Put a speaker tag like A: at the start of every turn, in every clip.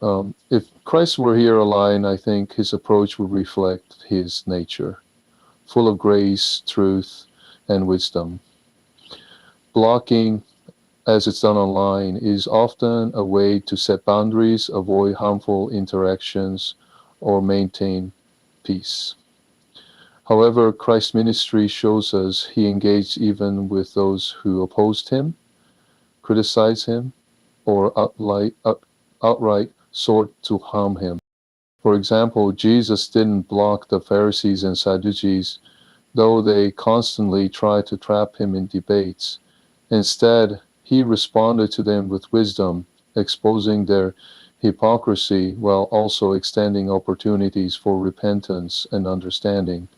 A: If Christ were here alive, I think his approach would reflect his nature, full of grace, truth, and wisdom. Blocking, as it's done online, is often a way to set boundaries, avoid harmful interactions, or maintain peace. However, Christ's ministry shows us he engaged even with those who opposed him, criticized him, or outright sought to harm him. For example, Jesus didn't block the Pharisees and Sadducees, though they constantly tried to trap him in debates. Instead, he responded to them with wisdom, exposing their hypocrisy while also extending opportunities for repentance and understanding.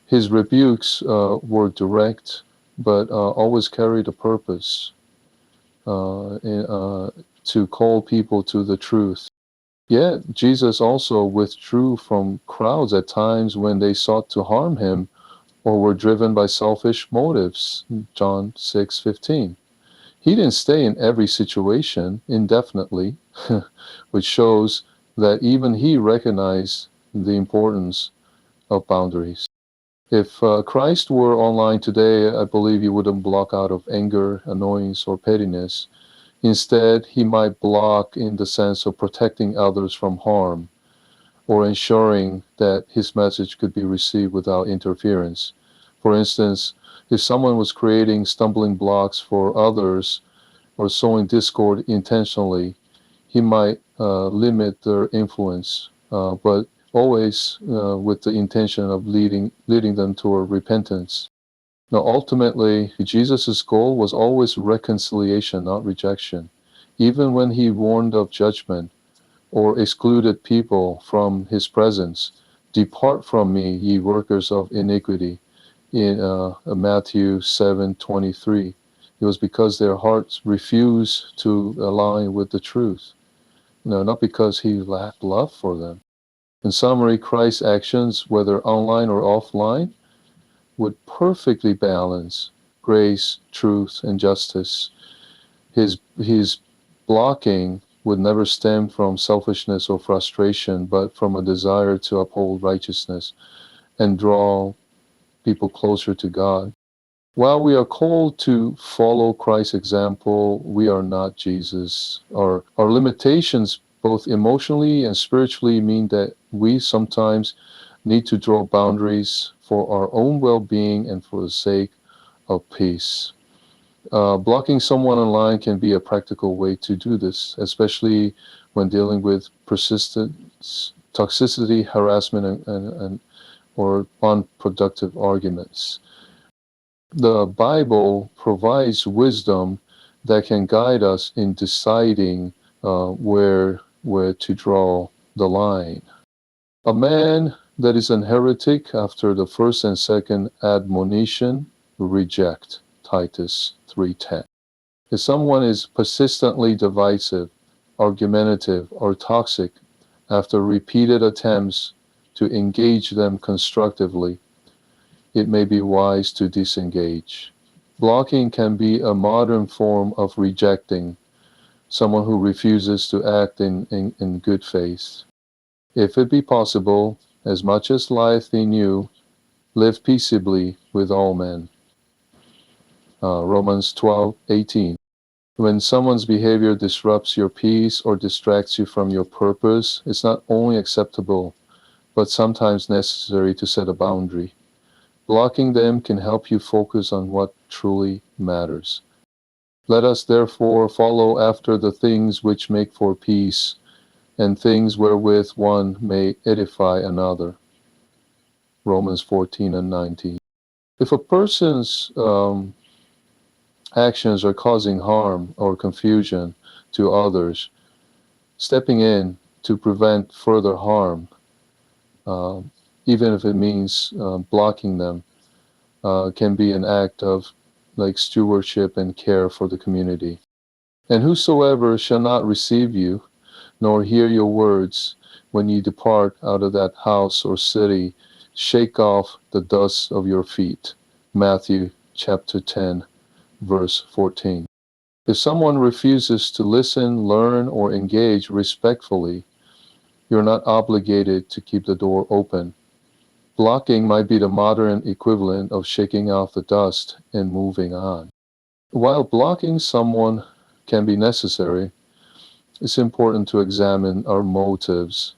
A: His rebukes were direct, but always carried a purpose to call people to the truth. Yet, Jesus also withdrew from crowds at times when they sought to harm him or were driven by selfish motives. John 6:15. He didn't stay in every situation indefinitely, which shows that even he recognized the importance of boundaries. If Christ were online today, I believe he wouldn't block out of anger, annoyance, or pettiness. Instead, he might block in the sense of protecting others from harm or ensuring that his message could be received without interference. For instance, if someone was creating stumbling blocks for others or sowing discord intentionally, he might limit their influence, but always with the intention of leading them toward repentance. Now, ultimately, Jesus' goal was always reconciliation, not rejection. Even when he warned of judgment or excluded people from his presence, "Depart from me, ye workers of iniquity," in Matthew 7:23. It was because their hearts refused to align with the truth. No, not because he lacked love for them. In summary, Christ's actions, whether online or offline, would perfectly balance grace, truth, and justice. His blocking would never stem from selfishness or frustration, but from a desire to uphold righteousness and draw people closer to God. While we are called to follow Christ's example, we are not Jesus. Our limitations, both emotionally and spiritually, mean that we sometimes need to draw boundaries for our own well being and for the sake of peace. Blocking someone online can be a practical way to do this, especially when dealing with persistent toxicity, harassment, and or unproductive arguments. The Bible provides wisdom that can guide us in deciding where to draw the line. A man that is an heretic after the first and second admonition, reject. Titus 3:10. If someone is persistently divisive, argumentative, or toxic after repeated attempts to engage them constructively, it may be wise to disengage. Blocking can be a modern form of rejecting someone who refuses to act in good faith. If it be possible, as much as lieth in you, live peaceably with all men. Romans 12:18. When someone's behavior disrupts your peace or distracts you from your purpose, it's not only acceptable, but sometimes necessary to set a boundary. Blocking them can help you focus on what truly matters. Let us therefore follow after the things which make for peace, and things wherewith one may edify another. Romans 14:19. If a person's actions are causing harm or confusion to others, stepping in to prevent further harm, uh, even if it means blocking them, can be an act of like stewardship and care for the community. And whosoever shall not receive you, nor hear your words, when ye depart out of that house or city, shake off the dust of your feet. Matthew chapter 10, verse 14. If someone refuses to listen, learn, or engage respectfully, you're not obligated to keep the door open. Blocking might be the modern equivalent of shaking off the dust and moving on. While blocking someone can be necessary, it's important to examine our motives.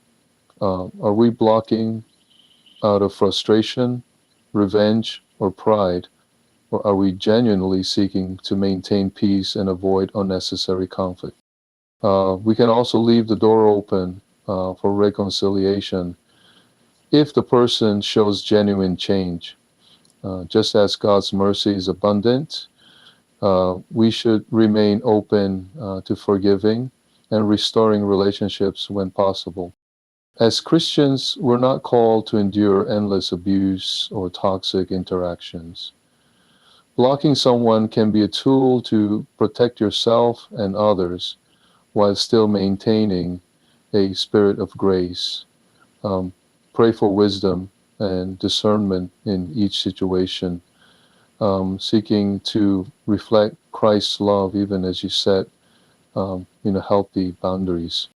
A: Are we blocking out of frustration, revenge, or pride? Or are we genuinely seeking to maintain peace and avoid unnecessary conflict? We can also leave the door open for reconciliation if the person shows genuine change. Just as God's mercy is abundant, we should remain open to forgiving and restoring relationships when possible. As Christians, we're not called to endure endless abuse or toxic interactions. Blocking someone can be a tool to protect yourself and others while still maintaining a spirit of grace. Um, Pray for wisdom and discernment in each situation, seeking to reflect Christ's love even as you set healthy boundaries.